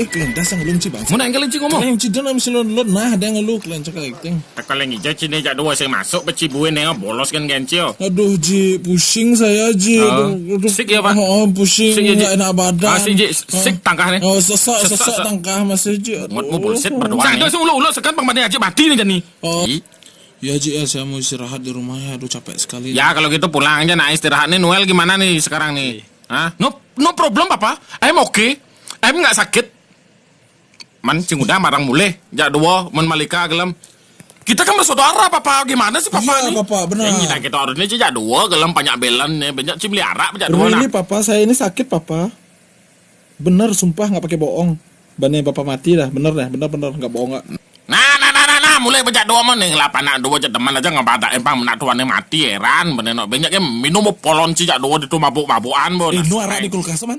Kelentas ang ulung ci bang. Mana yang kelinci ngomong? Kelenci dia nak mesti lon nah ada ngeluk kelenci ting. Kalau yang hijau cini jak dua saya masuk pecibuin yang bolos kan gencil. Aduh Ji, pusing saya Ji. Aduh. Sik ya Pak? Oh, pusing Sik ya, Ji? nggak enak badan. Sik Ji, sik tangkah nih. Oh, sesak tangkah masih Ji. Mau bullshit berdoa. Saya ada ulo sekarang pengmatian aja mati nih jadi. Oh. Ya Ji, saya mau istirahat di rumah ya. Aduh capek sekali. Ya kalau gitu pulang aja nah istirahat nih. Noel gimana nih sekarang nih? Hah? No problem Papa. I'm okay. I'm nggak sakit. Man cing udah marang mulai. Jak dua men Malika gelem. Kita kan bersaudara Papa. Gimana sih Papa iya, nih? Papa benar. Yang kita harusnya jak dua gelem banyak belan nih. Banyak cim liara jak dua Ini Papa, saya ini sakit Papa. Bener sumpah nggak pakai bohong. Bannya Papa mati dah. Bener nggak bohong nggak. Nah, mulai banyak dua mana nih lapan nak dua je teman aja nggak pada empang nak tuannya mati heran bener no banyak yang minum polon sih jak dua itu mabuk-mabukan bon. Ini arak di kulkas man.